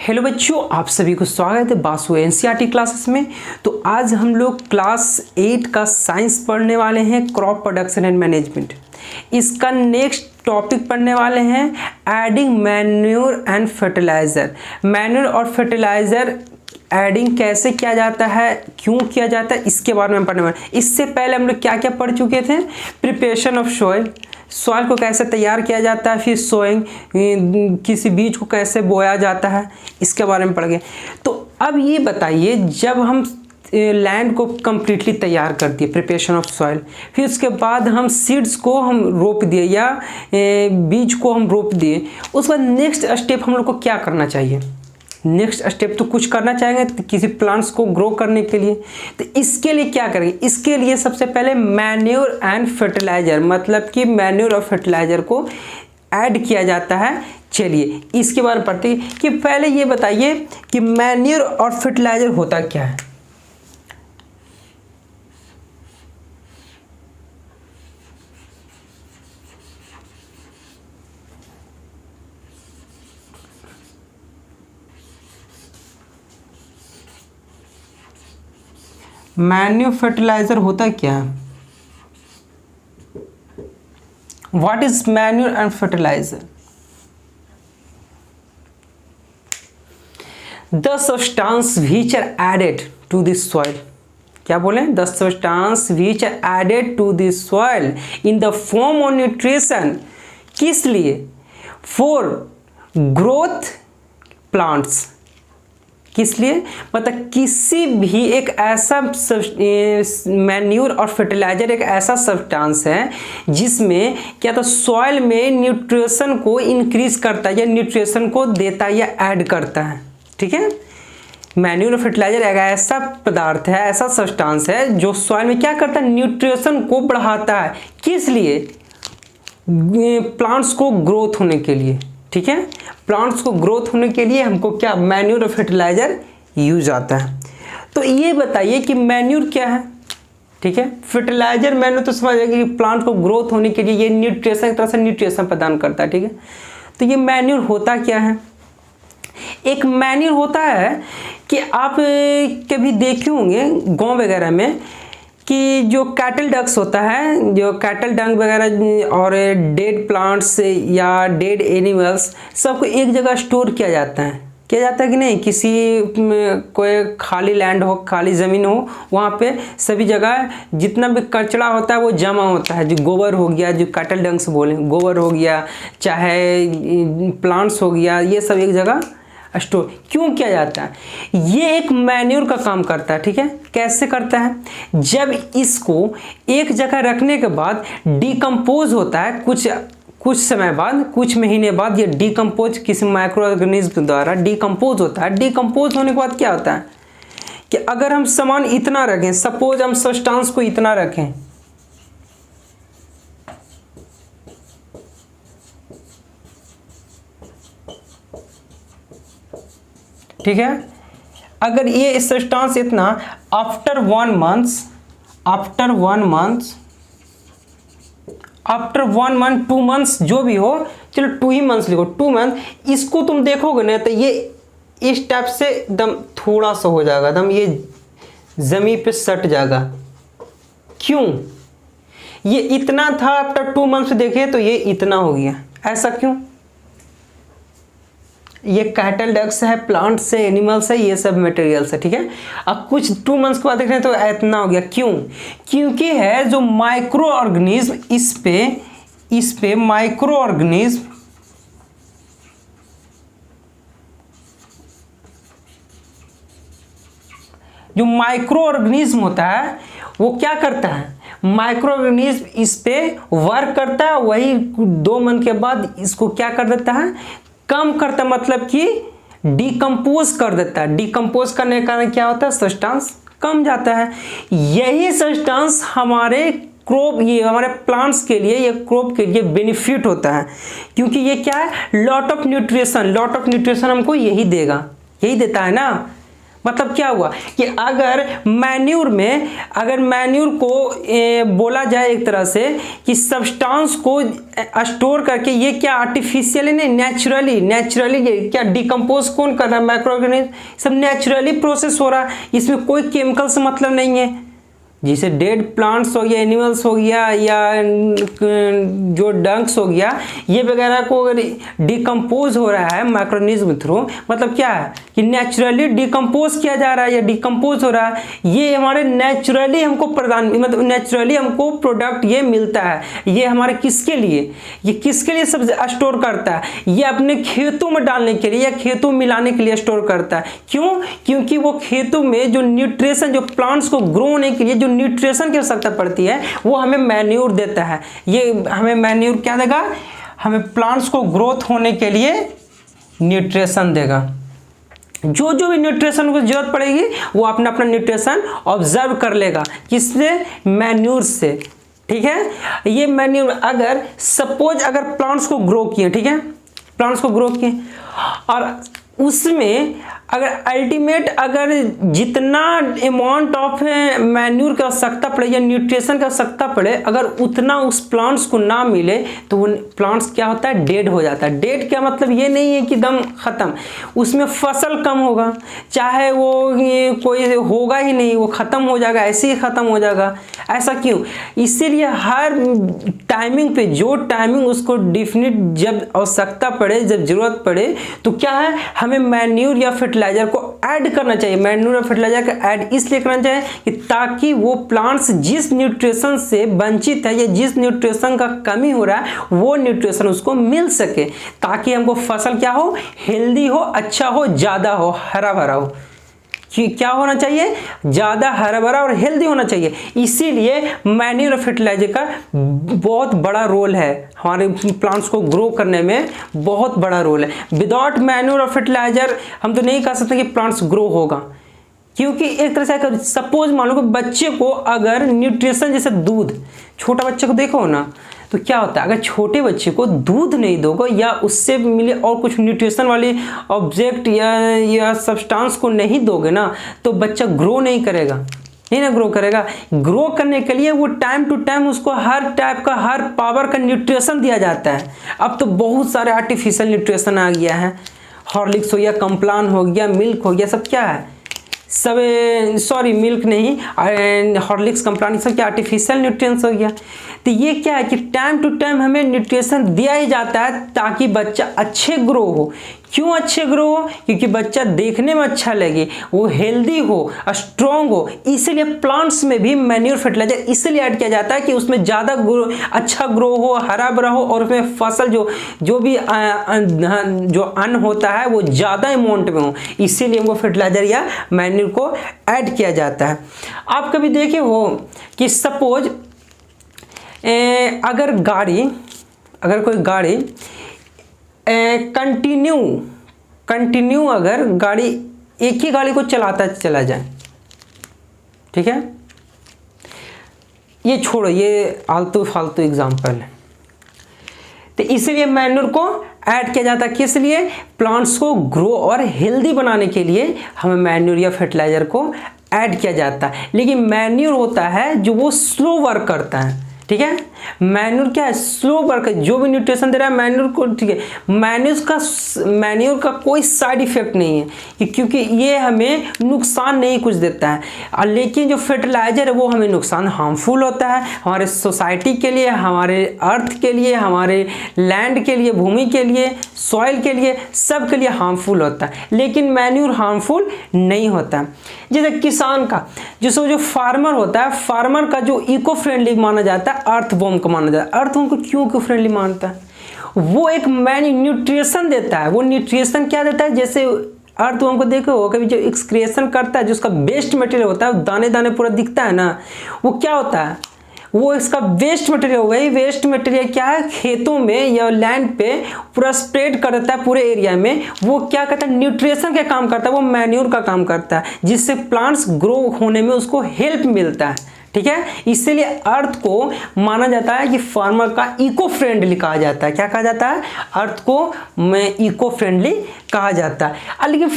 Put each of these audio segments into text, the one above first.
Hello बच्चों, आप सभी को स्वागत है बासु एनसीईआरटी क्लासेस में। तो आज हम लोग क्लास 8 का साइंस पढ़ने वाले हैं, क्रॉप प्रोडक्शन एंड मैनेजमेंट। इसका नेक्स्ट टॉपिक पढ़ने वाले हैं adding manure and fertiliser. Manure और फर्टिलाइज़र एडिंग कैसे किया जाता है, क्यों किया जाता है, इसके बारे में पढ़ने वाले। इससे पहले हम लोग क्या क्या पढ़ चुके थे? प्रिपरेशन ऑफ सॉइल, सॉइल को कैसे तैयार किया जाता है, फिर सोइंग, किसी बीज को कैसे बोया जाता है, इसके बारे में पढ़ गए। तो अब ये बताइए, जब हम लैंड को कम्प्लीटली तैयार कर दिए, प्रिपरेशन ऑफ सॉइल, फिर उसके बाद हम सीड्स को हम रोप दिए या बीज को हम रोप दिए, उसके बाद नेक्स्ट स्टेप हम लोग को क्या करना चाहिए? नेक्स्ट स्टेप तो कुछ करना चाहेंगे तो किसी प्लांट्स को ग्रो करने के लिए। तो इसके लिए क्या करेंगे? इसके लिए सबसे पहले मैन्योर एंड फर्टिलाइज़र, मतलब कि मैन्योर और फर्टिलाइज़र को ऐड किया जाता है। चलिए इसके बारे में पढ़ते हैं कि पहले ये बताइए कि मैन्योर और फर्टिलाइज़र होता क्या है। मैन्योर फर्टिलाइजर होता क्या है? What is manure and fertiliser? The substance which are added to this soil. क्या बोले? The substance which are added to this soil in the form of nutrition. किस लिए? For growth plants. किस लिए? मतलब किसी भी एक ऐसा मैन्योर और फर्टिलाइजर एक ऐसा सब्सटेंस है जिसमें क्या तो सॉइल में न्यूट्रिशन को इंक्रीज करता है या न्यूट्रिशन को देता है या ऐड करता है। ठीक है, मैन्योर और फर्टिलाइजर एक ऐसा पदार्थ है, ऐसा सब्सटेंस है जो सॉइल में क्या करता है? न्यूट्रिशन को बढ़ाता है। किस लिए? प्लांट्स को ग्रोथ होने के लिए। ठीक है, प्लांट्स को ग्रोथ होने के लिए हमको क्या मैन्योर और फर्टिलाइजर यूज आता है। तो ये बताइए कि मैन्योर क्या है। ठीक है, फर्टिलाइजर मैन्योर तो समझ आएगी कि प्लांट को ग्रोथ होने के लिए ये न्यूट्रिशन, एक तरह से न्यूट्रिशन प्रदान करता है। ठीक है, तो ये मैन्योर होता क्या है? एक मैन्योर होता है कि आप कभी देखे होंगे गाँव वगैरह में कि जो कैटल डंग्स होता है, जो कैटल डंग वगैरह और डेड प्लांट्स या डेड एनिमल्स सबको एक जगह स्टोर किया जाता है कि नहीं? किसी कोई खाली लैंड हो, खाली ज़मीन हो, वहाँ पे सभी जगह जितना भी कचरा होता है वो जमा होता है। जो गोबर हो गया, जो कैटल डंग्स बोले, गोबर हो गया, चाहे प्लांट्स हो गया, ये सब एक जगह स्टोर क्यों किया जाता है? ये एक मैन्योर का काम करता है। ठीक है, कैसे करता है? जब इसको एक जगह रखने के बाद डिकम्पोज होता है, कुछ समय बाद, कुछ महीने बाद ये डिकम्पोज किसी माइक्रो ऑर्गेनिज्म द्वारा डिकम्पोज होता है। डिकम्पोज होने के बाद क्या होता है कि अगर हम सामान इतना रखें, सपोज हम सब्सटेंस को इतना रखें, ठीक है, अगर ये सब्सटेंस इतना after 1 month, after 1 month 2 months जो भी हो, चलो 2 ही मंथ्स लिखो, 2 मंथ, इसको तुम देखोगे ना तो ये इस टाइप से एकदम थोड़ा सा हो जाएगा, एकदम ये जमीन पे सट जाएगा। क्यों? ये इतना था, आफ्टर 2 मंथ्स देखे तो ये इतना हो गया। ऐसा क्यों? ये कैटल डंग्स है, प्लांट्स है, एनिमल्स है, ये सब मटेरियल्स है। ठीक है, अब कुछ 2 मंथ्स के बाद देख रहे हैं तो इतना हो गया। क्यों? क्योंकि है जो माइक्रो ऑर्गेनिज्म, इस पे माइक्रो ऑर्गेनिज्म, जो माइक्रो ऑर्गेनिज्म होता है वो क्या करता है? माइक्रो ऑर्गेनिज्म इस पे वर्क करता है, वही 2 मंथ के बाद इसको क्या कर देता है? कम करता, मतलब कि डिकम्पोज कर देता है। डिकम्पोज करने के कारण क्या होता है? सब्सटेंस कम जाता है। यही सब्सटेंस हमारे क्रॉप, ये हमारे प्लांट्स के लिए, ये क्रॉप के लिए बेनिफिट होता है, क्योंकि ये क्या है? लॉट ऑफ न्यूट्रिशन हमको यही देगा, यही देता है ना। मतलब क्या हुआ कि अगर मैन्यूर को बोला जाए एक तरह से कि सब्सटेंस को स्टोर करके, ये क्या आर्टिफिशियली नहीं, नेचुरली ये क्या डिकम्पोज कौन कर रहा है, माइक्रो ऑर्गेनिज्म, सब नेचुरली प्रोसेस हो रहा है, इसमें कोई केमिकल से मतलब नहीं है। जैसे डेड प्लांट्स हो गया, एनिमल्स हो गया, या जो डंक्स हो गया, ये वगैरह को अगर डिकम्पोज हो रहा है माइक्रोऑर्गेनिज्म थ्रू, मतलब क्या है कि नेचुरली डिकम्पोज किया जा रहा है या डिकम्पोज हो रहा है, ये हमारे नेचुरली हमको प्रदान, मतलब नेचुरली हमको प्रोडक्ट ये मिलता है। ये हमारे किसके लिए, ये किसके लिए सब स्टोर करता है, ये अपने खेतों में डालने के लिए या खेतों में मिलाने के लिए स्टोर करता है। क्यों? क्योंकि वो खेतों में जो न्यूट्रिशन, जो प्लांट्स को ग्रो होने के लिए जो न्यूट्रिशन की आवश्यकता पड़ती है, वो हमें मैन्योर देता है। ये हमें मैन्योर क्या देगा, हमें प्लांट्स को ग्रोथ होने के लिए न्यूट्रिशन देगा। जो भी न्यूट्रिशन को जरूरत पड़ेगी वो अपना अपना न्यूट्रिशन ऑब्जर्व कर लेगा, किससे, मैन्योर से। ठीक है, ये मैन्योर अगर सपोज अगर प्लांट्स को ग्रो किए, ठीक है, प्लांट्स को ग्रो किए और उसमें अगर अल्टीमेट अगर जितना अमाउंट ऑफ मैन्यूर की आवश्यकता पड़े या न्यूट्रिशन की आवश्यकता पड़े, अगर उतना उस प्लांट्स को ना मिले तो वो प्लांट्स क्या होता है, डेड हो जाता है। डेड क्या मतलब ये नहीं है कि दम ख़त्म, उसमें फसल कम होगा, चाहे वो कोई होगा ही नहीं, वो ख़त्म हो जाएगा, ऐसे ही ख़त्म हो जाएगा। ऐसा क्यों? इसीलिए हर टाइमिंग पे जो टाइमिंग उसको डिफिनिट जब आवश्यकता पड़े, जब ज़रूरत पड़े, तो क्या है, हमें मैन्यूर या फर्टिलाइजर को ऐड करना चाहिए। मैन्यूर और फर्टिलाइजर का ऐड इसलिए करना चाहिए कि ताकि वो प्लांट्स जिस न्यूट्रिशन से वंचित है या जिस न्यूट्रिशन का कमी हो रहा है वो न्यूट्रिशन उसको मिल सके, ताकि हमको फसल क्या हो, हेल्दी हो, अच्छा हो, ज़्यादा हो, हरा भरा हो। क्या होना चाहिए, ज़्यादा हरा भरा और हेल्दी होना चाहिए। इसीलिए मैन्यूर और फर्टिलाइजर का बहुत बड़ा रोल है, हमारे प्लांट्स को ग्रो करने में बहुत बड़ा रोल है। विदाउट मैन्यूर और फर्टिलाइजर हम तो नहीं कह सकते कि प्लांट्स ग्रो होगा, क्योंकि एक तरह से अगर सपोज मान लो कि बच्चे को अगर न्यूट्रिशन, जैसे दूध, छोटा बच्चे को देखो ना, तो क्या होता है, अगर छोटे बच्चे को दूध नहीं दोगे या उससे मिले और कुछ न्यूट्रिशन वाले ऑब्जेक्ट या सब्सटेंस को नहीं दोगे ना, तो बच्चा ग्रो नहीं करेगा, नहीं ना ग्रो करेगा। ग्रो करने के लिए वो टाइम टू टाइम उसको हर टाइप का, हर पावर का न्यूट्रिशन दिया जाता है। अब तो बहुत सारे आर्टिफिशियल न्यूट्रिशन आ गया है, हॉर्लिक्स हो गया, कॉम्प्लान हो गया, मिल्क हो गया, सब क्या है, सब सॉरी मिल्क नहीं, हॉर्लिक्स, कॉम्प्लान, सब क्या आर्टिफिशियल न्यूट्रिएंट्स हो गया। तो ये क्या है कि टाइम टू टाइम हमें न्यूट्रिशन दिया ही जाता है ताकि बच्चा अच्छे ग्रो हो। क्यों अच्छे ग्रो हो? क्योंकि बच्चा देखने में अच्छा लगे, वो हेल्दी हो, स्ट्रॉन्ग हो। इसीलिए प्लांट्स में भी मैन्यूर फर्टिलाइजर इसलिए ऐड किया जाता है कि उसमें ज़्यादा अच्छा ग्रो हो, हरा भरा हो, और उसमें फसल जो भी जो अन्न होता है वो ज़्यादा अमाउंट में हो। इसीलिए वो फर्टिलाइजर या मैन्यूर को ऐड किया जाता है। आप कभी देखे हो कि सपोज अगर कोई गाड़ी कंटिन्यू अगर गाड़ी एक ही गाड़ी को चलाता चला जाए, ठीक है, ये छोड़ो, ये आलतू फालतू एग्जाम्पल है। तो इसीलिए मैन्यूर को ऐड किया जाता है, किस लिए, प्लांट्स को ग्रो और हेल्दी बनाने के लिए हमें मैन्यूर या फर्टिलाइजर को ऐड किया जाता है। लेकिन मैन्यूर होता है जो वो स्लो वर्क करता है, ठीक है। मैन्यूर क्या है, स्लो वर्क, जो भी न्यूट्रिशन दे रहा है मैन्यूर को, ठीक है। मैन्यूर का कोई साइड इफेक्ट नहीं है, क्योंकि ये हमें नुकसान नहीं कुछ देता है। लेकिन जो फर्टिलाइजर है वो हमें नुकसान, हार्मफुल होता है हमारे सोसाइटी के लिए, हमारे अर्थ के लिए, हमारे लैंड के लिए, भूमि के लिए, सॉइल के लिए, सब के लिए हार्मफुल होता है। लेकिन मैन्यूर हार्मफुल नहीं होता है। जैसे किसान का, जो फार्मर होता है, फार्मर का जो इको फ्रेंडली माना जाता है, अर्थवॉर्म को माना जाता है। अर्थवॉर्म को क्यों इको फ्रेंडली मानता है? वो एक न्यूट्रिशन देता है। वो न्यूट्रिशन क्या देता है, जैसे अर्थवॉर्म को देखो कभी जो एक्सक्रिएशन करता है, जो उसका वेस्ट मटेरियल होता है, दाने दाने पूरा दिखता है ना, वो क्या होता है, वो इसका वेस्ट मटेरियल हो गई। वेस्ट मटेरियल क्या है, खेतों में या लैंड पे पूरा स्प्रेड कर देता है पूरे एरिया में। वो क्या करता है, न्यूट्रिशन का काम करता है, वो मैन्यूर का काम करता है, जिससे प्लांट्स ग्रो होने में उसको हेल्प मिलता है, ठीक है। इसीलिए अर्थ को माना जाता है कि फार्मर का इको फ्रेंडली कहा जाता है। क्या कहा जाता है? अर्थ को इको फ्रेंडली कहा जाता है। लेकिन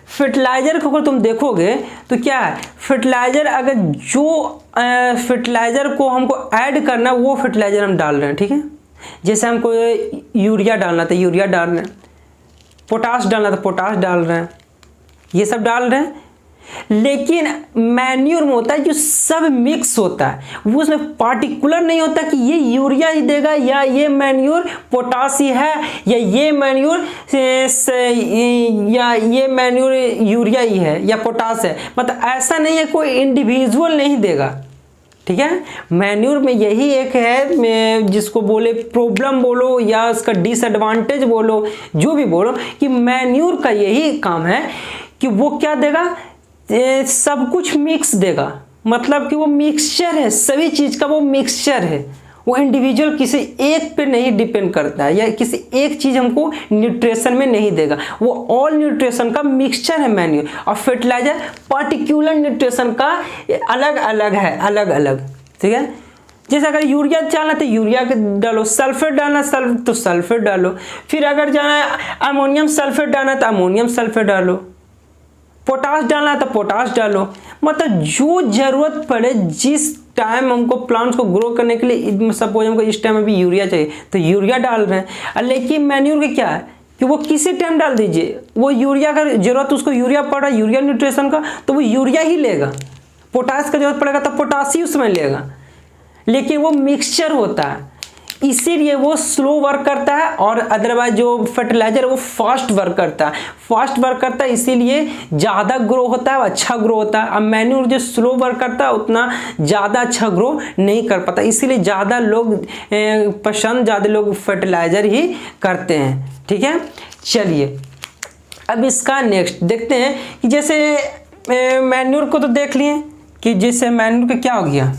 फर्टिलाइजर को अगर तुम देखोगे तो क्या है, फर्टिलाइजर अगर जो फर्टिलाइजर को हमको ऐड करना वो फर्टिलाइजर हम डाल रहे हैं, ठीक है। जैसे हमको यूरिया डालना था यूरिया डाल रहे हैं, पोटाश डालना था पोटाश डाल रहे हैं, ये सब डाल रहे हैं। लेकिन मैन्योर में होता है जो सब मिक्स होता है, वो उसमें पार्टिकुलर नहीं होता कि ये यूरिया ही देगा या ये मैन्योर पोटाश ही है या ये मैन्योर यूरिया ही है या पोटाश है, मतलब ऐसा नहीं है, कोई इंडिविजुअल नहीं देगा, ठीक है। मैन्योर में यही एक है जिसको बोले प्रॉब्लम बोलो या उसका डिसएडवांटेज बोलो, जो भी बोलो, कि मैन्योर का यही काम है कि वो क्या देगा, सब कुछ मिक्स देगा, मतलब कि वो मिक्सचर है, सभी चीज का वो मिक्सचर है, वो इंडिविजुअल किसी एक पे नहीं डिपेंड करता है या किसी एक चीज हमको न्यूट्रिशन में नहीं देगा, वो ऑल न्यूट्रिशन का मिक्सचर है मैन्योर। और फर्टिलाइजर पार्टिकुलर न्यूट्रिशन का अलग अलग है, अलग अलग, ठीक है। जैसे अगर यूरिया डालना तो यूरिया डालो, सल्फेट डालना तो सल्फेट डालो, फिर अगर जाना है अमोनियम सल्फेट डालना तो अमोनियम सल्फेट डालो, पोटाश डालना है तो पोटाश डालो, मतलब जो जरूरत पड़े, जिस टाइम हमको प्लांट्स को ग्रो करने के लिए, सपोज हमको इस टाइम अभी यूरिया चाहिए तो यूरिया डाल रहे हैं। लेकिन मैन्योर का क्या है कि वो किसी टाइम डाल दीजिए, वो यूरिया का जरूरत, उसको यूरिया पड़ रहा है यूरिया न्यूट्रिशन का, तो वो यूरिया ही लेगा, पोटाश का जरूरत पड़ेगा तो पोटाश ही उसमें लेगा, लेकिन वो मिक्सचर होता है, इसीलिए वो स्लो वर्क करता है। और अदरवाइज जो फर्टिलाइजर वो फास्ट वर्क करता है, इसीलिए ज़्यादा ग्रो होता है, अच्छा ग्रो होता है। अब मैन्योर जो स्लो वर्क करता है उतना ज़्यादा अच्छा ग्रो नहीं कर पाता, इसीलिए ज़्यादा लोग फर्टिलाइजर ही करते हैं, ठीक है। चलिए अब इसका नेक्स्ट देखते हैं कि जैसे मैन्योर को तो देख लिए कि जैसे मैन्योर का क्या हो गया,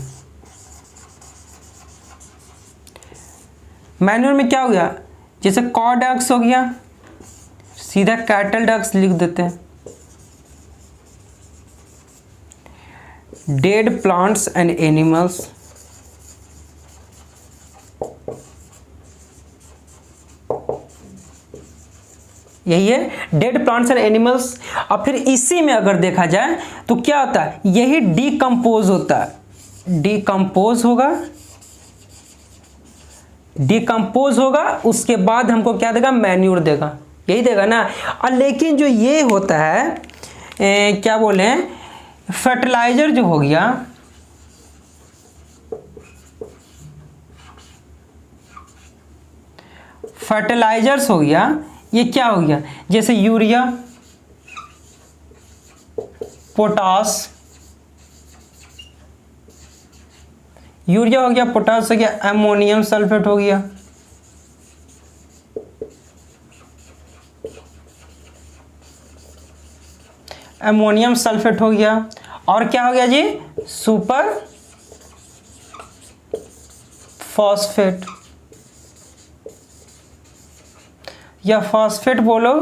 मैन्योर में क्या हो गया, जैसे कॉ डक्स हो गया, सीधा कैटल डक्स लिख देते हैं, डेड प्लांट्स एंड एनिमल्स, यही है डेड प्लांट्स एंड एनिमल्स। और फिर इसी में अगर देखा जाए तो क्या होता है, यही डिकम्पोज होता है, डिकम्पोज होगा, उसके बाद हमको क्या देगा, मैन्योर देगा, यही देगा ना। और लेकिन जो ये होता है क्या बोले, फर्टिलाइजर जो हो गया, फर्टिलाइजर्स हो गया, ये क्या हो गया, जैसे यूरिया, पोटाश, यूरिया हो गया, पोटाश हो गया, अमोनियम सल्फेट हो गया, अमोनियम सल्फेट हो गया, और क्या हो गया जी, सुपर फॉस्फेट या फॉस्फेट बोलो,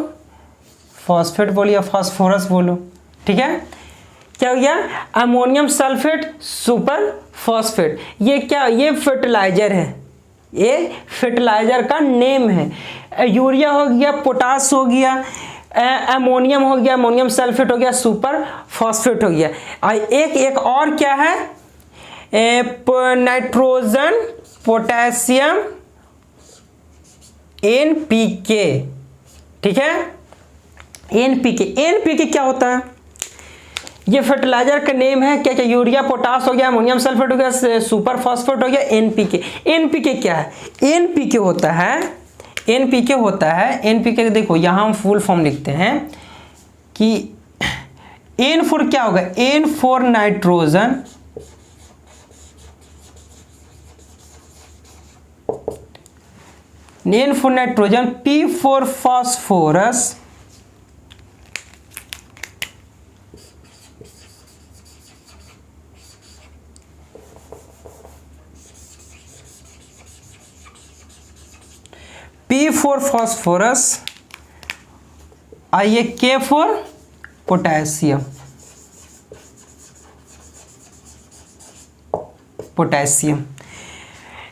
या फास्फोरस बोलो, ठीक है। क्या हो गया, अमोनियम सल्फेट, सुपर फॉस्फेट, ये क्या, ये फर्टिलाइजर है, ये फर्टिलाइजर का नेम है। यूरिया हो गया, पोटाश हो गया, अमोनियम हो गया, अमोनियम सल्फेट हो गया, सुपर फॉस्फेट हो गया। एक और क्या है, नाइट्रोजन, पोटेशियम, एनपीके, ठीक है। एनपीके क्या होता है, ये फर्टिलाइजर का नेम है। क्या क्या, यूरिया, पोटाश हो गया, अमोनियम सल्फेट हो गया, सुपर फॉस्फेट हो गया, एनपीके क्या है, एनपीके होता है, देखो यहाँ हम फुल फॉर्म लिखते हैं कि एन फॉर क्या होगा, N for nitrogen, P for phosphorus, P for phosphorus, आइए K for potassium, potassium.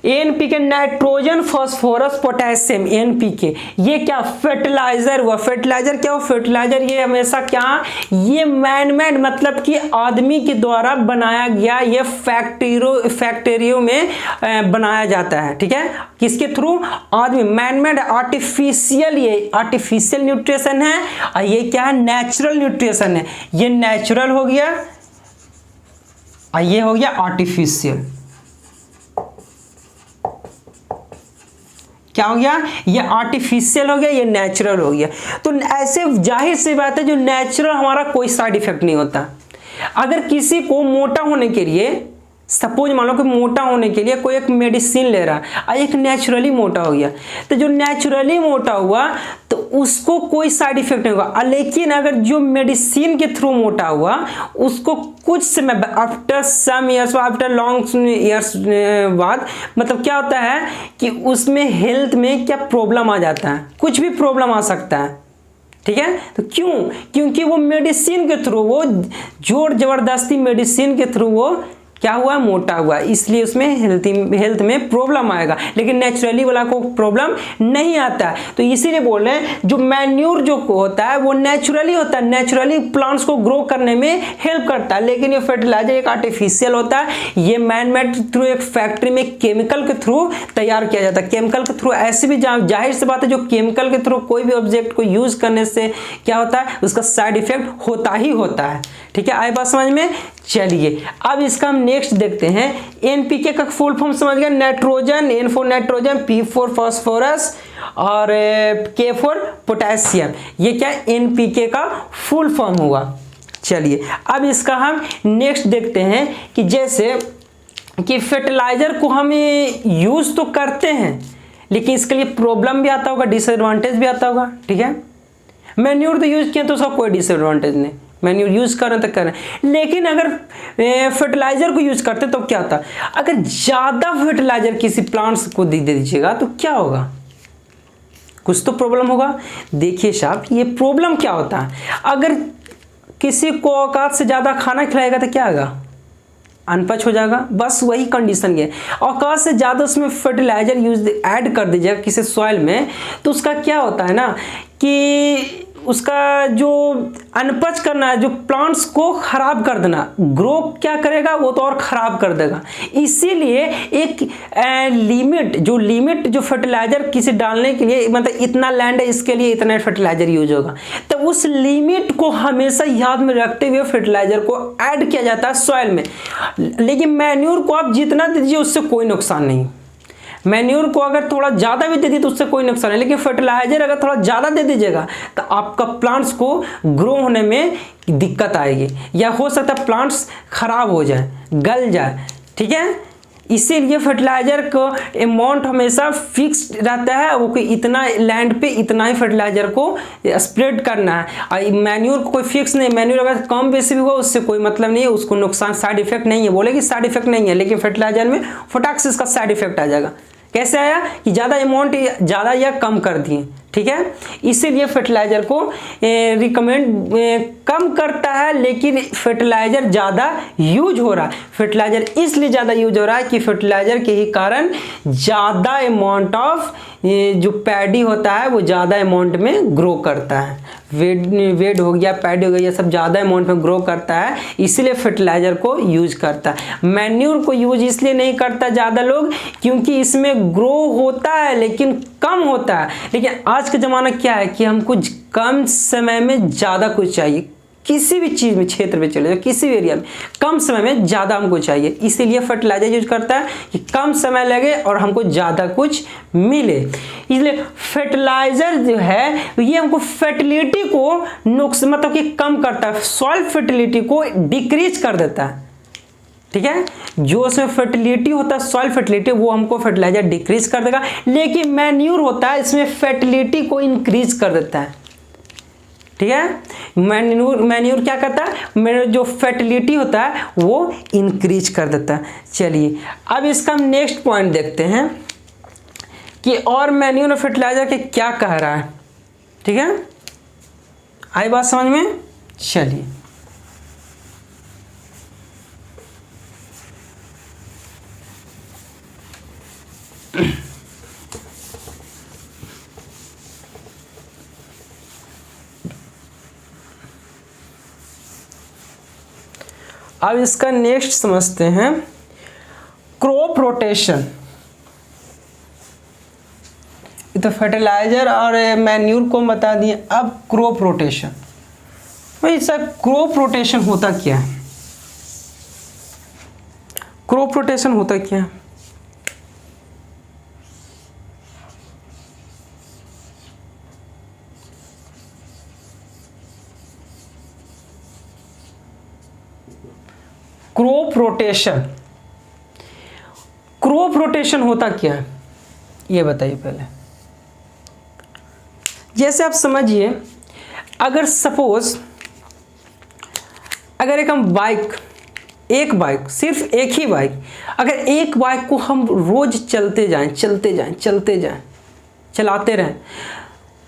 NPK nitrogen phosphorus potassium, NPK ये क्या फर्टिलाइजर हुआ। फर्टिलाइजर क्या हुआ, फर्टिलाइजर ये हमेशा क्या, ये मैनमेड मतलब कि आदमी के द्वारा बनाया गया, ये फैक्ट्रियों में बनाया जाता है, ठीक है, किसके थ्रू, आदमी, मैनमेड आर्टिफिशियल, ये आर्टिफिशियल न्यूट्रिशन है और ये क्या है, नेचुरल न्यूट्रिशन है। ये नेचुरल हो गया और ये हो गया आर्टिफिशियल। क्या हो गया, ये आर्टिफिशियल हो गया, ये नेचुरल हो गया। तो ऐसे जाहिर सी बात है जो नेचुरल हमारा कोई साइड इफेक्ट नहीं होता। अगर किसी को मोटा होने के लिए, सपोज मान लो कि मोटा होने के लिए कोई एक मेडिसिन ले रहा है और एक नेचुरली मोटा हो गया, तो जो नेचुरली मोटा हुआ तो उसको कोई साइड इफेक्ट नहीं होगा। लेकिन अगर जो मेडिसिन के थ्रू मोटा हुआ उसको कुछ समय after some years, after long years बाद, मतलब क्या होता है कि उसमें हेल्थ में क्या प्रॉब्लम आ जाता है, कुछ भी प्रॉब्लम आ सकता है, ठीक है। तो क्यों, क्योंकि वो मेडिसिन के थ्रू, वो जोर जबरदस्ती मेडिसिन के थ्रू वो क्या हुआ, मोटा हुआ, इसलिए उसमें हेल्थ में प्रॉब्लम आएगा। लेकिन नेचुरली वाला को प्रॉब्लम नहीं आता है। तो इसीलिए बोल रहे हैं जो मैन्यूर जो होता है वो नेचुरली होता है, नेचुरली प्लांट्स को ग्रो करने में हेल्प करता है। लेकिन ये फर्टिलाइजर एक आर्टिफिशियल होता है, ये मैनमेड थ्रू एक फैक्ट्री में केमिकल के थ्रू तैयार किया जाता है। केमिकल के थ्रू ऐसे भी जाहिर सी बात है, जो केमिकल के थ्रू कोई भी ऑब्जेक्ट को यूज करने से क्या होता है, उसका साइड इफेक्ट होता ही होता है, ठीक है। आई बात समझ में। चलिए अब इसका हम नेक्स्ट देखते हैं। एनपीके का फुल फॉर्म समझ गया, nitrogen, N for nitrogen, P for phosphorus और के फॉर पोटेशियम, ये क्या एनपीके का फुल फॉर्म हुआ। चलिए अब इसका हम नेक्स्ट देखते हैं कि जैसे कि फर्टिलाइजर को हम यूज तो करते हैं लेकिन इसके लिए प्रॉब्लम भी आता होगा, डिसएडवांटेज भी आता होगा, ठीक है। मैन्योर तो यूज किया तो उसका कोई डिसएडवांटेज नहीं, मैन्योर यूज कर रहे हैं तो कर रहे हैं। लेकिन अगर फर्टिलाइजर को यूज करते तो क्या होता, अगर ज्यादा फर्टिलाइजर किसी प्लांट्स को दे दीजिएगा तो क्या होगा, कुछ तो प्रॉब्लम होगा। देखिए साहब ये प्रॉब्लम क्या होता है, अगर किसी को औकात से ज्यादा खाना खिलाएगा तो क्या होगा, अनपच हो जाएगा। बस वही कंडीशन है, औकात से ज़्यादा उसमें फर्टिलाइजर यूज ऐड कर दीजिएगा किसी सॉइल में तो उसका क्या होता है ना कि उसका जो अनपच करना है, जो प्लांट्स को खराब कर देना, ग्रो क्या करेगा वो तो और खराब कर देगा। इसीलिए एक लिमिट जो फर्टिलाइजर किसी डालने के लिए, मतलब इतना लैंड है इसके लिए इतना फर्टिलाइजर यूज होगा, तो उस लिमिट को हमेशा याद में रखते हुए फर्टिलाइजर को ऐड किया जाता है सॉइल में। लेकिन मैन्योर को आप जितना दीजिए उससे कोई नुकसान नहीं। मैन्योर को अगर थोड़ा ज़्यादा भी दे दी तो उससे कोई नुकसान नहीं, लेकिन फर्टिलाइजर अगर थोड़ा ज़्यादा दे दीजिएगा तो आपका प्लांट्स को ग्रो होने में दिक्कत आएगी, या हो सकता है प्लांट्स खराब हो जाए, गल जाए, ठीक है। इसीलिए फर्टिलाइजर को अमाउंट हमेशा फिक्स रहता है, वो कोई इतना लैंड पे इतना ही फर्टिलाइजर को स्प्रेड करना है। और मैन्योर को कोई फिक्स नहीं, मैन्योर अगर कम बेसी भी हुआ उससे कोई मतलब नहीं है, उसको नुकसान साइड इफेक्ट नहीं है, बोलेगी साइड इफेक्ट नहीं है, लेकिन फर्टिलाइजर में फटाक से इसका साइड इफेक्ट आ जाएगा। कैसे आया कि ज़्यादा अमाउंट ज़्यादा या कम कर दिए, ठीक है। इसीलिए फर्टिलाइजर को रिकमेंड कम करता है, लेकिन फर्टिलाइजर ज़्यादा यूज हो रहा है। फर्टिलाइजर इसलिए ज़्यादा यूज हो रहा है कि फर्टिलाइजर के ही कारण ज़्यादा अमाउंट ऑफ जो पैडी होता है वो ज़्यादा अमाउंट में ग्रो करता है। वेड हो गया, पैडी हो गया, ये सब ज़्यादा अमाउंट में ग्रो करता है, इसीलिए फर्टिलाइजर को यूज करता है। मैन्योर को यूज इसलिए नहीं करता ज़्यादा लोग क्योंकि इसमें ग्रो होता है लेकिन कम होता है। लेकिन आज का ज़माना क्या है कि हमको कम समय में ज़्यादा कुछ चाहिए, किसी भी चीज़ में क्षेत्र में चले जाओ, किसी भी एरिया में कम समय में ज़्यादा हमको चाहिए, इसीलिए फर्टिलाइजर यूज करता है कि कम समय लगे और हमको ज़्यादा कुछ मिले। इसलिए फर्टिलाइजर जो है ये हमको फर्टिलिटी को नुकसान मतलब कि कम करता है, सॉइल फर्टिलिटी को डिक्रीज कर देता है, ठीक है। जो उसमें फर्टिलिटी होता है, सॉइल फर्टिलिटी, वो हमको फर्टिलाइजर डिक्रीज कर देगा। लेकिन मैन्योर होता है इसमें फर्टिलिटी को इंक्रीज कर देता है, ठीक है। मैन्योर क्या करता है, मेरा जो फर्टिलिटी होता है वो इंक्रीज कर देता है। चलिए अब इसका हम नेक्स्ट पॉइंट देखते हैं कि और मैन्योर और फर्टिलाइजर के क्या कह रहा है, ठीक है। आई बात समझ में। चलिए अब इसका नेक्स्ट समझते हैं, क्रॉप रोटेशन। तो फर्टिलाइजर और मैन्यूर को बता दिए, अब क्रॉप रोटेशन। भाई सर क्रॉप रोटेशन होता क्या है? क्रॉप रोटेशन होता क्या है? क्रॉप रोटेशन, क्रॉप रोटेशन होता क्या है ये बताइए पहले। जैसे आप समझिए, अगर सपोज अगर एक हम बाइक, एक बाइक, सिर्फ एक ही बाइक, अगर एक बाइक को हम रोज चलते जाएं चलाते रहें,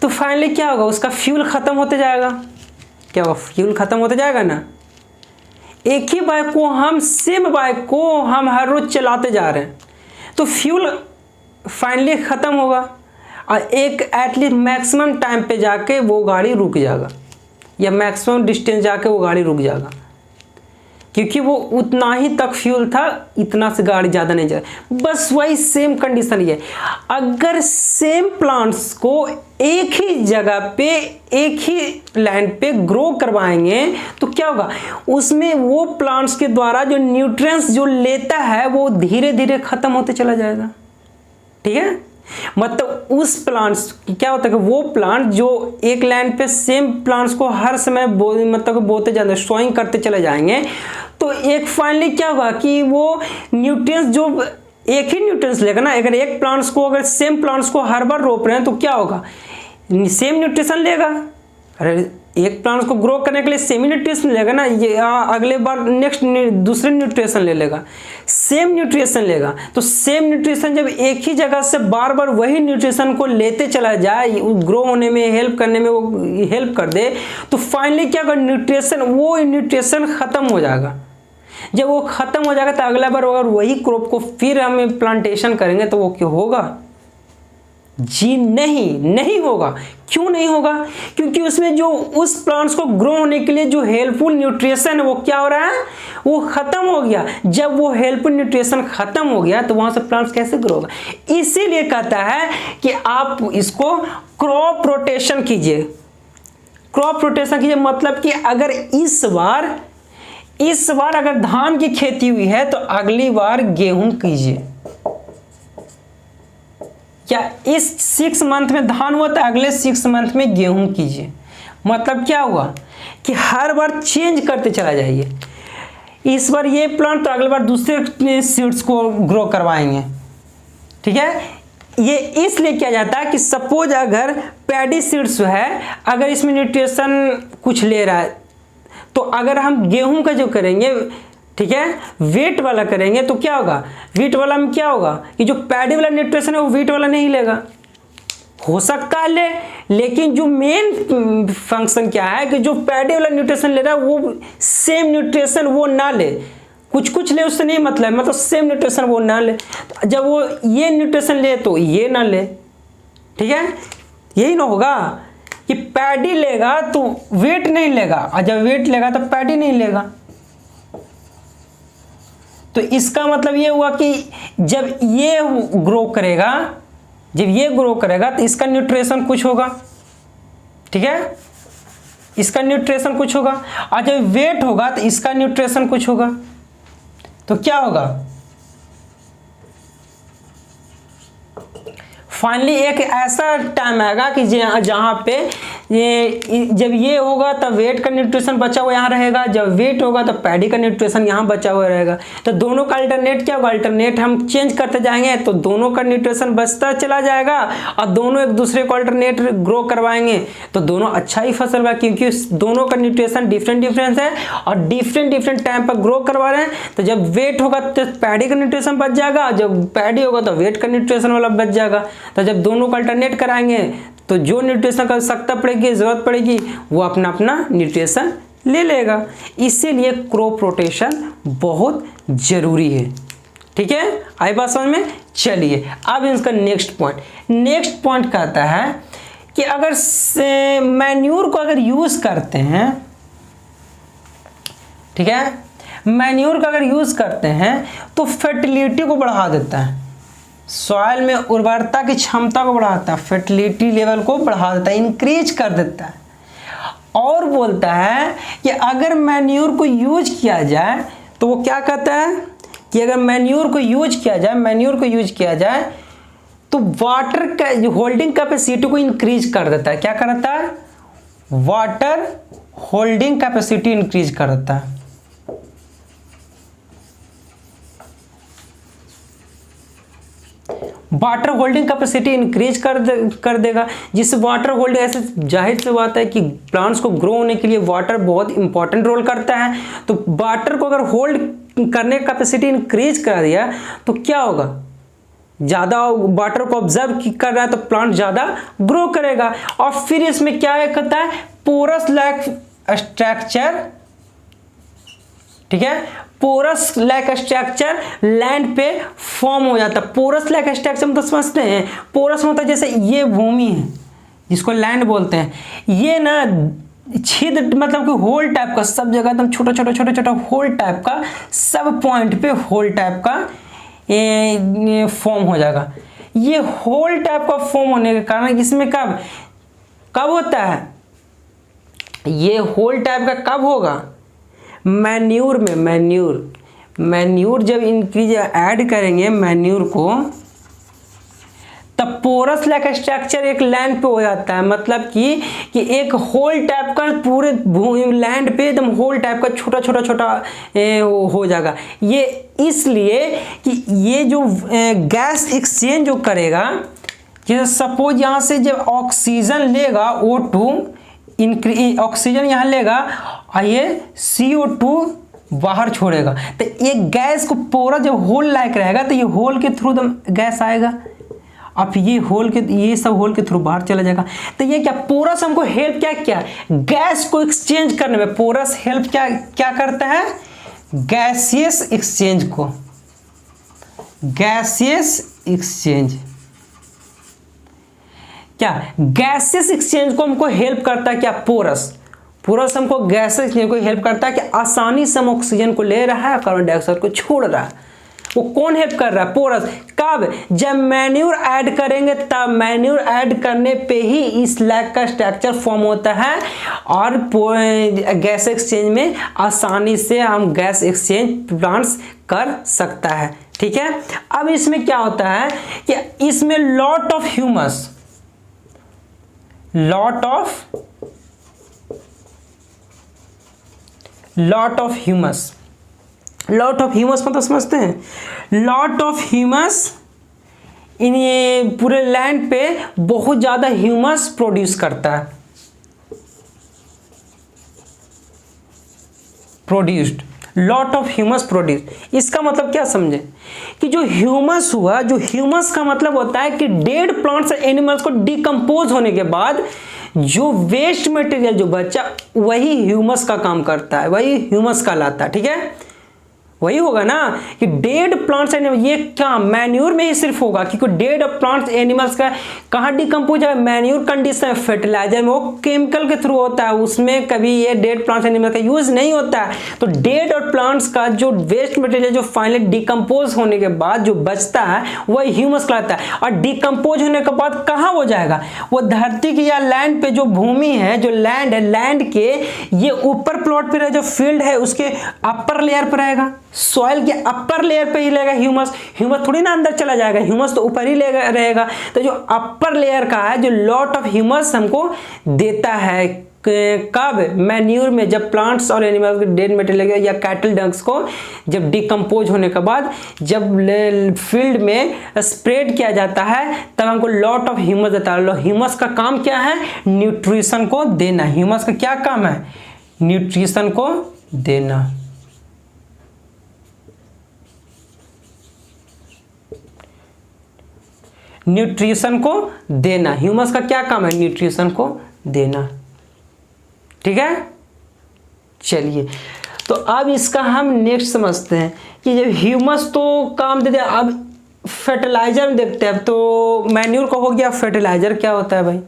तो फाइनली क्या होगा? उसका फ्यूल ख़त्म होते जाएगा। क्या होगा? फ्यूल ख़त्म होते जाएगा ना। एक ही बाइक को हम, सेम बाइक को हम हर रोज चलाते जा रहे हैं, तो फ्यूल फाइनली ख़त्म होगा और एक एटलीस्ट मैक्सिमम टाइम पे जाके वो गाड़ी रुक जाएगा, या मैक्सिमम डिस्टेंस जाके वो गाड़ी रुक जाएगा, क्योंकि वो उतना ही तक फ्यूल था, इतना से गाड़ी ज़्यादा नहीं जाए। बस वही सेम कंडीशन ये, अगर सेम प्लांट्स को एक ही जगह पे, एक ही लैंड पे ग्रो करवाएंगे तो क्या होगा? उसमें वो प्लांट्स के द्वारा जो न्यूट्रिएंट्स जो लेता है वो धीरे धीरे ख़त्म होते चला जाएगा। ठीक है, मतलब उस प्लांट्स क्या होता है कि वो प्लांट जो एक लैंड पे सेम प्लांट्स को हर समय मतलब बोते जाते, सोइंग करते चले जाएंगे, तो एक फाइनली क्या होगा कि वो न्यूट्रिएंट्स जो एक ही न्यूट्रिएंट्स लेगा ना। अगर एक प्लांट्स को, अगर सेम प्लांट्स को हर बार रोप रहे हैं तो क्या होगा? सेम न्यूट्रिशन लेगा। अरे एक प्लांट्स को ग्रो करने के लिए सेम न्यूट्रिशन लेगा ना, ये अगले बार नेक्स्ट दूसरे न्यूट्रिशन ले लेगा, सेम न्यूट्रिशन लेगा। तो सेम न्यूट्रिशन जब एक ही जगह से बार बार वही न्यूट्रिशन को लेते चला जाए, ग्रो होने में हेल्प करने में वो हेल्प कर दे, तो फाइनली क्या होगा? न्यूट्रिशन, वो न्यूट्रिशन ख़त्म हो जाएगा। जब वो ख़त्म हो जाएगा तो अगला बार अगर वही क्रॉप को फिर हम प्लांटेशन करेंगे तो वो क्या होगा? जी नहीं होगा। क्यों नहीं होगा? क्योंकि उसमें जो उस प्लांट्स को ग्रो होने के लिए जो हेल्पफुल न्यूट्रिशन है वो क्या हो रहा है? वो खत्म हो गया। जब वो हेल्पफुल न्यूट्रिशन खत्म हो गया तो वहां से प्लांट्स कैसे ग्रो होगा? इसीलिए कहता है कि आप इसको क्रॉप रोटेशन कीजिए। क्रॉप रोटेशन कीजिए मतलब कि अगर इस बार अगर धान की खेती हुई है तो अगली बार गेहूं कीजिए, क्या इस 6 मंथ में धान हुआ तो अगले 6 मंथ में गेहूं कीजिए। मतलब क्या हुआ कि हर बार चेंज करते चला जाइए। इस बार ये प्लांट तो अगली बार दूसरे सीड्स को ग्रो करवाएंगे। ठीक है, ये इसलिए किया जाता है कि सपोज अगर पैडी सीड्स है, अगर इसमें न्यूट्रिशन कुछ ले रहा है, तो अगर हम गेहूं का जो करेंगे, ठीक है, वेट वाला करेंगे तो क्या होगा? वीट वाला में क्या होगा कि जो पैडी वाला न्यूट्रिशन है वो वीट वाला नहीं लेगा। हो सकता है ले, लेकिन जो मेन फंक्शन क्या है कि जो पैडी वाला न्यूट्रिशन ले रहा है वो सेम न्यूट्रिशन वो ना ले, कुछ ले, उससे नहीं मतलब सेम न्यूट्रिशन वो ना ले। जब वो ये न्यूट्रिशन ले तो ये ना ले। ठीक है, यही ना होगा कि पैडी लेगा तो वेट नहीं लेगा, और जब वेट लेगा तो पैडी नहीं लेगा। तो इसका मतलब ये हुआ कि जब ये ग्रो करेगा तो इसका न्यूट्रिशन कुछ होगा। ठीक है, इसका न्यूट्रिशन कुछ होगा, और जब वेट होगा तो इसका न्यूट्रिशन कुछ होगा। तो क्या होगा? फाइनली एक ऐसा टाइम आएगा कि जहाँ पे जब ये होगा तब वेट का न्यूट्रिशन बचा हुआ यहाँ रहेगा, जब वेट होगा तो पैडी का न्यूट्रिशन यहाँ बचा हुआ रहेगा। तो दोनों का अल्टरनेट क्या होगा? अल्टरनेट हम चेंज करते जाएंगे तो दोनों का न्यूट्रिशन बचता चला जाएगा, और दोनों एक दूसरे को अल्टरनेट ग्रो करवाएंगे तो दोनों अच्छा ही फसल होगा, क्योंकि दोनों का न्यूट्रिशन डिफरेंट है और डिफरेंट टाइम पर ग्रो करवा रहे हैं। तो जब वेट होगा तो पैडी का न्यूट्रिशन बच जाएगा, जब पैडी होगा तो वेट का न्यूट्रिशन वाला बच जाएगा। तो जब दोनों को अल्टरनेट कराएंगे तो जो न्यूट्रिशन का आवश्यकता पड़ेगी, जरूरत पड़ेगी, वो अपना अपना न्यूट्रिशन ले लेगा। इसीलिए क्रॉप रोटेशन बहुत जरूरी है। ठीक है, आई बात समझ में? चलिए अब इसका नेक्स्ट पॉइंट कहता है कि अगर मैन्यूर को अगर यूज करते हैं, ठीक है, मैन्योर का अगर यूज़ करते हैं तो फर्टिलिटी को बढ़ा देता है, सॉइल में उर्वरता की क्षमता को बढ़ाता है, फर्टिलिटी लेवल को बढ़ा देता है, इंक्रीज कर देता है। और बोलता है कि अगर मैन्योर को यूज किया जाए तो वो क्या कहता है कि अगर मैन्योर को यूज किया जाए तो वाटर का होल्डिंग कैपेसिटी को इंक्रीज कर देता है। क्या करता है? वाटर होल्डिंग कैपेसिटी इंक्रीज कर देता है। वाटर होल्डिंग कैपेसिटी इंक्रीज कर देगा, जिससे वाटर होल्डिंग, ऐसे जाहिर सी बात है कि प्लांट्स को ग्रो होने के लिए वाटर बहुत इंपॉर्टेंट रोल करता है। तो वाटर को अगर होल्ड करने की कैपेसिटी इंक्रीज कर दिया तो क्या होगा? ज़्यादा वाटर को ऑब्जर्व कर रहा है तो प्लांट ज़्यादा ग्रो करेगा। और फिर इसमें क्या होता है? पोरस लाइक स्ट्रक्चर, ठीक है, पोरस लाइक स्ट्रक्चर लैंड पे फॉर्म हो जाता है। पोरस लाइक स्ट्रक्चर मतलब समझते हैं, पोरस मतलब जैसे ये भूमि है जिसको लैंड बोलते हैं, ये ना छिद्र मतलब कि होल टाइप का, सब जगह एकदम छोटा होल टाइप का, सब पॉइंट पे होल टाइप का फॉर्म हो जाएगा। ये होल टाइप का फॉर्म होने के कारण इसमें कब होता है? ये होल टाइप का कब होगा? मैन्यूर में। मैन्यूर जब इंक्रीज ऐड करेंगे मैन्यूर को, तब पोरस लाइक स्ट्रक्चर एक लैंड पे हो जाता है। मतलब कि एक होल टाइप का पूरे लैंड पे एकदम होल टाइप का छोटा हो जाएगा। ये इसलिए कि ये जो गैस एक्सचेंज जो करेगा, जैसे सपोज यहाँ से जब ऑक्सीजन लेगा O2 ऑक्सीजन यहाँ लेगा और ये CO2 बाहर छोड़ेगा, तो एक गैस को पूरा जब होल लाइक रहेगा तो ये होल के थ्रू गैस आएगा। अब ये सब होल के थ्रू बाहर चला जाएगा। तो ये क्या पोरस हमको हेल्प क्या गैस को एक्सचेंज करने में। पोरस हेल्प क्या करता है? गैसियस एक्सचेंज को, गैसियस एक्सचेंज, क्या गैसियस एक्सचेंज को हमको हेल्प करता है। क्या पोरस हमको गैसियस एक्सचेंज को हेल्प करता है कि आसानी से हम ऑक्सीजन को ले रहा है, कार्बन डाइऑक्साइड को छोड़ रहा है। वो कौन हेल्प कर रहा है? पोरस। कब? जब मैन्यूर ऐड करेंगे, तब मैन्यूर ऐड करने पे ही इस लैक का स्ट्रक्चर फॉर्म होता है और गैस एक्सचेंज में आसानी से हम गैस एक्सचेंज प्लांट्स कर सकता है। ठीक है, अब इसमें क्या होता है कि इसमें लॉट ऑफ ह्यूमस मतलब समझते हैं? लॉट ऑफ ह्यूमस इन ये पूरे लैंड पे बहुत ज्यादा ह्यूमस प्रोड्यूस करता है। Produced, lot of humus produce. इसका मतलब क्या समझे कि जो ह्यूमस हुआ, जो ह्यूमस का मतलब होता है कि डेड प्लांट्स और एनिमल्स को डिकम्पोज होने के बाद जो वेस्ट मटेरियल जो बचा, वही ह्यूमस का काम करता है, वही ह्यूमस कहलाता है। ठीक है, वही होगा ना कि डेड प्लांट्स एनिमल, ये क्या मैन्यूर में ही सिर्फ होगा, क्योंकि डेड प्लांट्स एनिमल्स का कहाँ डिकम्पोज है? मैन्यूर कंडीशन, फर्टिलाइजर में, वो केमिकल के थ्रू होता है, उसमें कभी ये डेड प्लांट्स एनिमल का यूज नहीं होता है। तो डेड और प्लांट्स का जो वेस्ट मटेरियल जो फाइनली डिकम्पोज होने के बाद जो बचता है वही ह्यूमस कहलाता है। और डिकम्पोज होने के बाद कहाँ हो जाएगा? वो धरती की या लैंड पे जो भूमि है, जो लैंड है, लैंड के ये ऊपर प्लॉट पे जो फील्ड है उसके अपर लेयर पर रहेगा, सॉइल के अपर लेयर पे ही रहेगा ह्यूमस। ह्यूमस थोड़ी ना अंदर चला जाएगा, ह्यूमस तो ऊपर ही रहेगा। तो जो अपर लेयर का है, जो लॉट ऑफ ह्यूमस हमको देता है कब? मैन्यूर में, जब प्लांट्स और एनिमल्स के डेड मटेरियल या कैटल डंक्स को जब डिकम्पोज होने के बाद जब फील्ड में स्प्रेड किया जाता है, तब हमको लॉट ऑफ ह्यूमस देता है। ह्यूमस का काम क्या है? न्यूट्रिशन को देना। ह्यूमस का क्या काम है? न्यूट्रिशन को देना। न्यूट्रिशन को देना, ह्यूमस का क्या काम है? न्यूट्रिशन को देना। ठीक है, चलिए तो अब इसका हम नेक्स्ट समझते हैं कि जब ह्यूमस तो काम देते हैं, अब फर्टिलाइजर में देखते हैं। तो मैन्यूर का हो गया, फर्टिलाइजर क्या होता है भाई?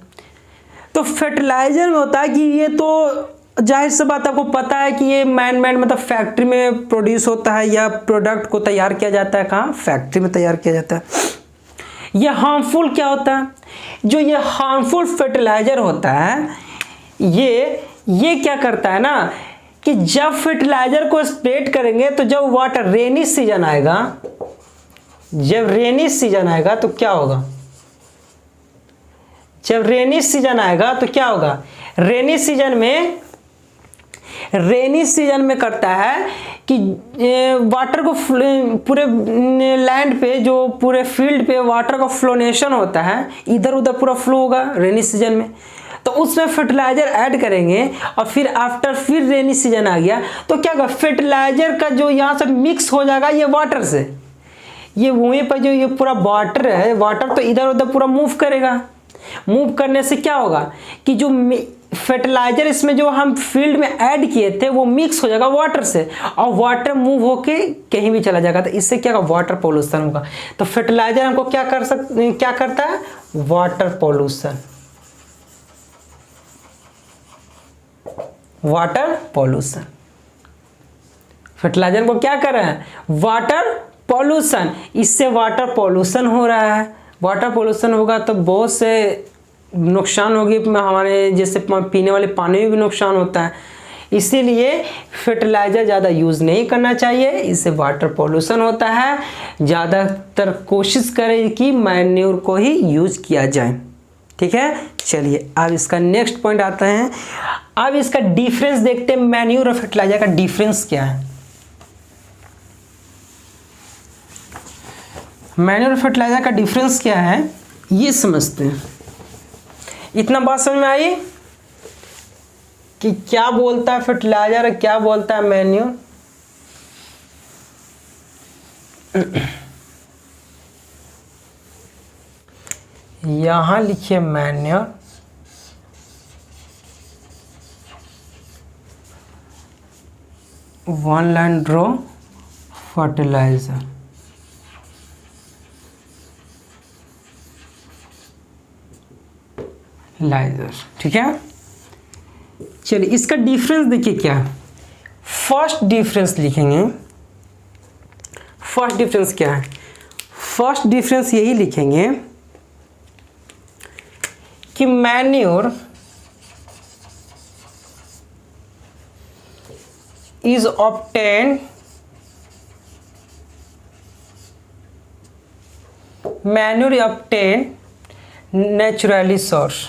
तो फर्टिलाइजर में होता है कि ये तो जाहिर सी बात आपको पता है कि ये मैन मेड मतलब फैक्ट्री में प्रोड्यूस होता है या प्रोडक्ट को तैयार किया जाता है, कहाँ, फैक्ट्री में तैयार किया जाता है। ये हार्मफुल क्या होता है, जो ये हार्मफुल फर्टिलाइजर होता है ये क्या करता है ना कि जब फर्टिलाइजर को स्प्रेड करेंगे तो जब वाटर रेनी सीजन आएगा, जब रेनी सीजन आएगा तो क्या होगा, जब रेनी सीजन आएगा तो क्या होगा, रेनी सीजन में करता है कि वाटर को पूरे लैंड पे, जो पूरे फील्ड पे वाटर का फ्लोनेशन होता है, इधर उधर पूरा फ्लो होगा रेनी सीजन में, तो उसमें फर्टिलाइजर ऐड करेंगे और फिर आफ्टर फिर रेनी सीजन आ गया तो क्या होगा, फर्टिलाइजर का जो यहाँ से मिक्स हो जाएगा ये वाटर से, ये वहीं पर जो ये पूरा वाटर है, वाटर तो इधर उधर पूरा मूव करेगा। मूव करने से क्या होगा कि जो फर्टिलाइजर इसमें जो हम फील्ड में ऐड किए थे वो मिक्स हो जाएगा वाटर से और वाटर मूव होके कहीं भी चला जाएगा, तो इससे क्या होगा, वाटर पोल्यूशन होगा। तो फर्टिलाइजर हमको क्या करता है, water pollution, water pollution. Fertiliser को क्या कर रहे हैं, वाटर पोल्यूशन, इससे वाटर पोल्यूशन हो रहा है। वाटर पोल्यूशन होगा तो बहुत से नुकसान होगी, हमारे जैसे पीने वाले पानी में भी नुकसान होता है, इसीलिए फर्टिलाइज़र ज़्यादा यूज़ नहीं करना चाहिए, इससे वाटर पोल्यूशन होता है। ज़्यादातर कोशिश करें कि मैन्योर को ही यूज़ किया जाए, ठीक है। चलिए अब इसका नेक्स्ट पॉइंट आता है, अब इसका डिफरेंस देखते हैं, मैन्योर और फर्टिलाइज़र का डिफरेंस क्या है। मैन्योर और फर्टिलाइज़र का डिफरेंस क्या है ये समझते हैं। इतना बात समझ में आई कि क्या बोलता है फर्टिलाइजर और क्या बोलता है मैन्योर। यहां लिखिए manure, one line draw fertiliser. ठीक है। चलिए इसका डिफरेंस देखिए क्या है। फर्स्ट डिफरेंस लिखेंगे, फर्स्ट डिफरेंस क्या है, फर्स्ट डिफरेंस यही लिखेंगे कि manure is obtained, manure obtained naturally source,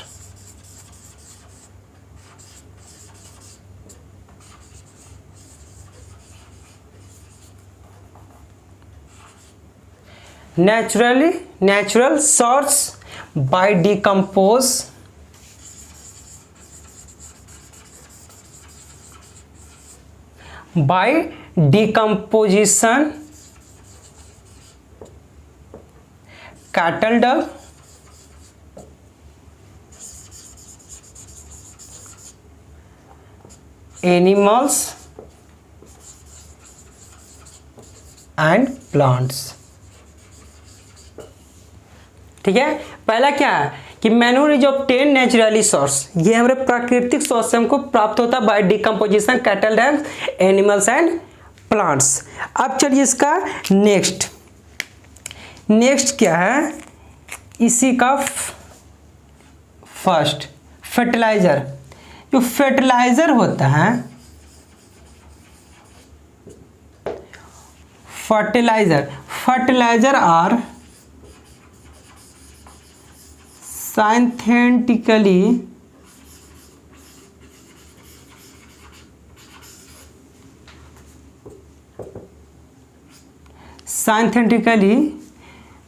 natural source by decompose by decomposition cattle dung, animals and plants। ठीक है। पहला क्या है कि manure is obtain naturally source, ये हमारे प्राकृतिक सोर्स से हमको प्राप्त होता है by decomposition cattle Dang animals and plants. अब चलिए इसका नेक्स्ट क्या है, इसी का फर्स्ट फर्टिलाइजर। जो फर्टिलाइजर होता है, fertiliser are synthetically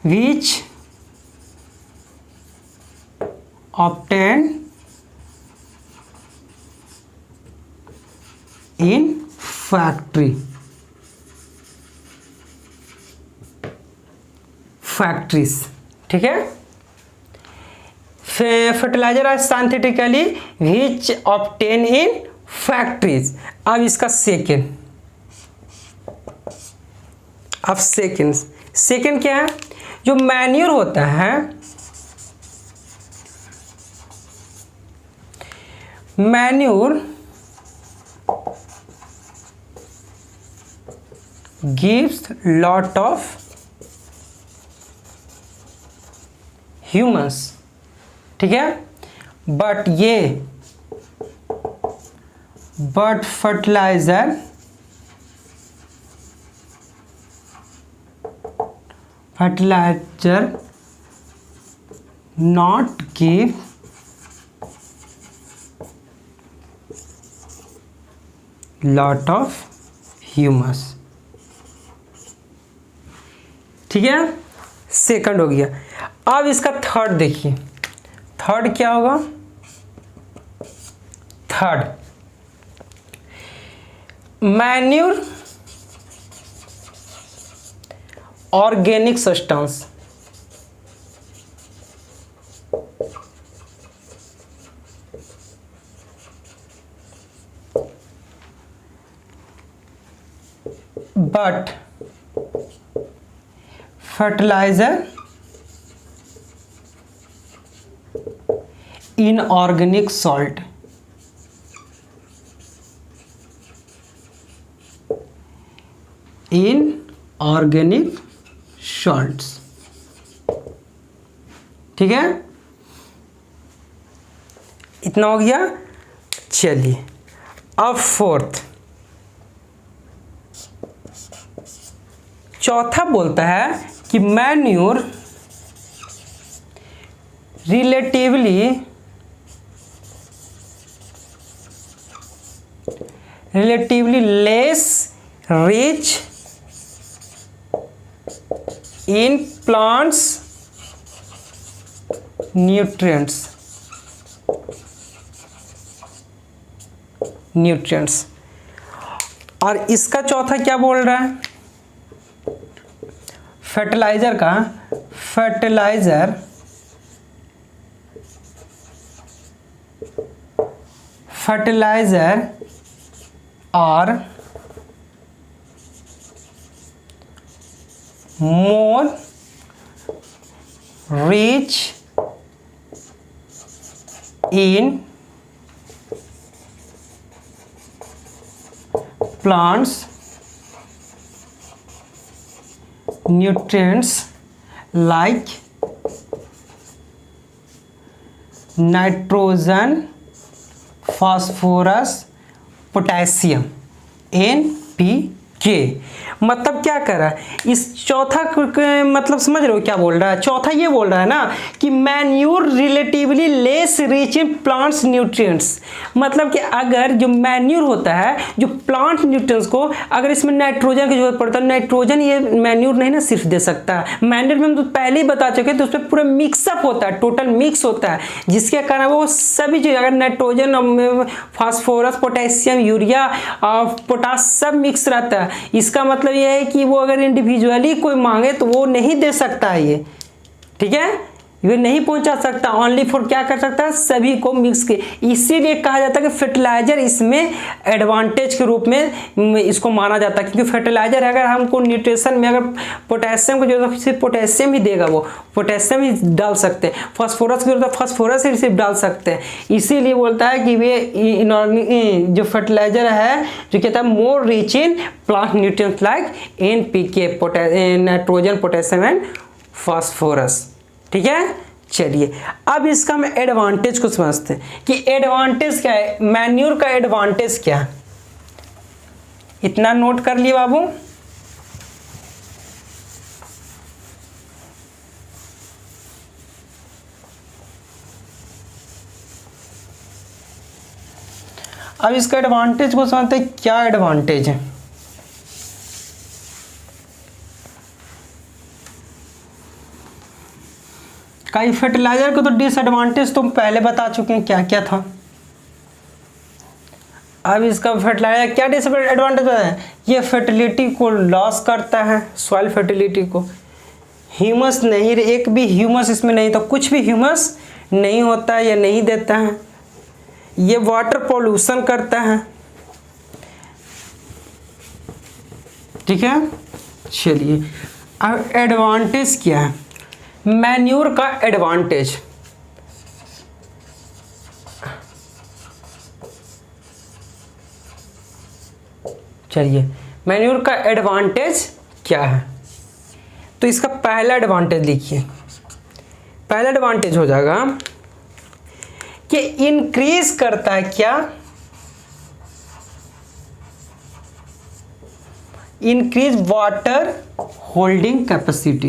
which obtained in factories. ठीक है। Fertiliser are synthetically which obtain in factories. अब इसका सेकेंड क्या है, जो मैन्योर होता है, manure gives lot of humus, ठीक है, but fertiliser not give lot of humus, ठीक है, सेकंड हो गया। अब इसका थर्ड देखिए, थर्ड क्या होगा, third manure organic substance, but fertilizer inorganic salt, inorganic salts, ठीक है, इतना हो गया। चलिए अब फोर्थ, चौथा बोलता है कि manure relatively less rich in plants nutrients. और इसका चौथा क्या बोल रहा है, फर्टिलाइजर का, fertiliser are more rich in plants nutrients like nitrogen, phosphorus, potassium, NPK। मतलब क्या कर रहा है इस चौथा, मतलब समझ रहे हो क्या बोल रहा है, चौथा ये बोल रहा है ना कि manure relatively less rich in plants nutrients, मतलब कि अगर जो मैन्यूर होता है, जो प्लांट न्यूट्रिएंट्स को, अगर इसमें नाइट्रोजन की जरूरत पड़ता है, नाइट्रोजन ये मैन्यूर नहीं ना सिर्फ दे सकता, मैन्यूर में हम तो पहले ही बता चुके तो उसमें पूरा मिक्सअप होता है, टोटल मिक्स होता है, जिसके कारण वो सभी चीज़, अगर नाइट्रोजन, फास्फोरस, पोटेशियम, यूरिया और पोटास सब मिक्स रहता है, इसका मतलब ये है कि वो अगर इंडिविजुअली कोई मांगे तो वो नहीं दे सकता है ये, ठीक है, ये नहीं पहुंचा सकता, ओनली फॉर क्या कर सकता है, सभी को मिक्स के। इसीलिए कहा जाता है कि फर्टिलाइजर इसमें एडवांटेज के रूप में इसको माना जाता है, क्योंकि फर्टिलाइजर अगर हमको न्यूट्रिशन में अगर पोटेशियम की जरूरत है सिर्फ पोटेशियम ही देगा, वो पोटेशियम ही डाल सकते हैं, फास्फोरस की जरूरत है फास्फोरस ही सिर्फ डाल सकते हैं। इसीलिए बोलता है कि वे जो फर्टिलाइजर है जो कहता है मोर rich in plant nutrients like NPK, nitrogen, potassium and phosphorus, ठीक है। चलिए अब इसका हम एडवांटेज को समझते हैं कि एडवांटेज क्या है, मैन्यूर का एडवांटेज क्या है, इतना नोट कर लिए बाबू। अब इसका एडवांटेज को समझते हैं, क्या एडवांटेज है। कई फर्टिलाइजर को तो डिसएडवांटेज तुम पहले बता चुके हैं क्या क्या था। अब इसका फर्टिलाइजर क्या डिसएडवांटेज है, ये फर्टिलिटी को लॉस करता है, सॉइल फर्टिलिटी को, ह्यूमस नहीं, एक भी ह्यूमस इसमें नहीं, तो कुछ भी ह्यूमस नहीं होता है या नहीं देता है, ये वाटर पॉल्यूशन करता है, ठीक है। चलिए अब एडवांटेज क्या है, मैन्यूर का एडवांटेज, चलिए मैन्योर का एडवांटेज क्या है? तो इसका पहला एडवांटेज लिखिए। पहला एडवांटेज हो जाएगा कि इंक्रीज करता है क्या? Increase water holding capacity.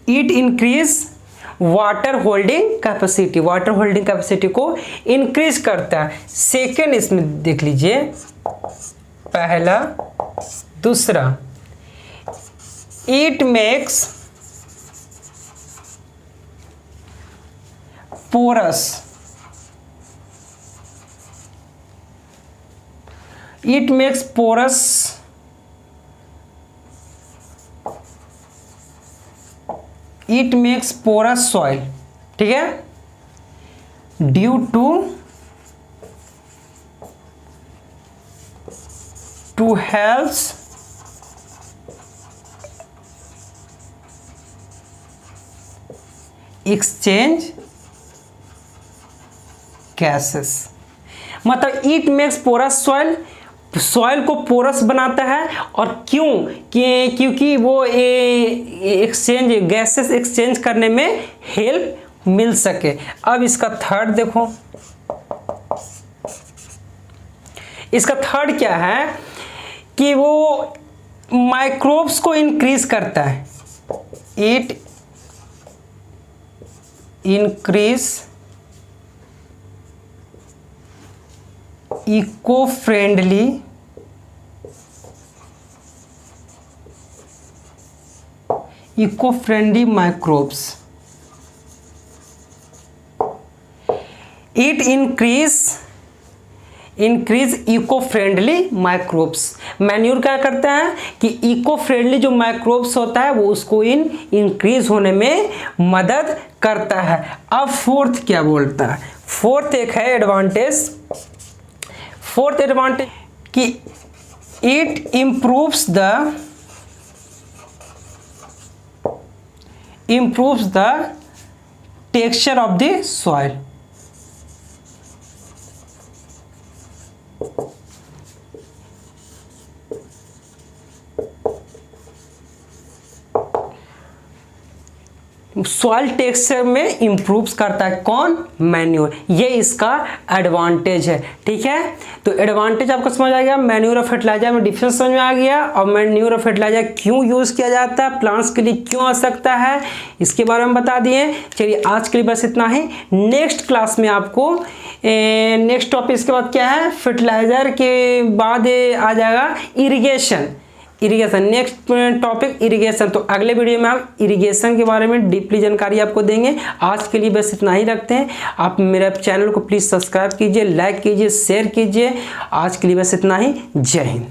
It increase water holding capacity. Water holding capacity को इंक्रीज करता है। सेकेंड इसमें देख लीजिए, पहला। दूसरा, it makes porous. It makes porous soil. ठीक है, due to helps exchange gases. मतलब it makes porous soil, soil को पोरस बनाता है। और क्योंकि वो एक्सचेंज गैसेस एक्सचेंज करने में हेल्प मिल सके। अब इसका थर्ड देखो, इसका थर्ड क्या है कि वो माइक्रोब्स को इंक्रीज करता है। It increase eco friendly microbes. It increase eco friendly microbes. Manure क्या करता है कि इको फ्रेंडली जो माइक्रोब्स होता है वो उसको इंक्रीज होने में मदद करता है। अब फोर्थ क्या बोलता है? फोर्थ एक है एडवांटेज। फोर्थ एडवांटेज कि it improves the texture of the soil। Soil texture में इंप्रूव्स करता है कौन? मैन्योर। ये इसका एडवांटेज है। ठीक है, तो एडवांटेज आपको समझ आ गया। मैन्योर और फर्टिलाइजर में डिफरेंस समझ में आ गया, और मैन्योर और फर्टिलाइजर क्यों यूज़ किया जाता है, प्लांट्स के लिए क्यों आवश्यकता है, इसके बारे में बता दिए। चलिए आज के लिए बस इतना ही। नेक्स्ट क्लास में आपको नेक्स्ट टॉपिक इसके बाद क्या है, फर्टिलाइजर के बाद आ जाएगा इरिगेशन। Next topic irrigation. तो अगले वीडियो में हम इरिगेशन के बारे में डीपली जानकारी आपको देंगे। आज के लिए बस इतना ही रखते हैं। आप मेरे चैनल को प्लीज़ सब्सक्राइब कीजिए, लाइक कीजिए, शेयर कीजिए। आज के लिए बस इतना ही। जय हिंद।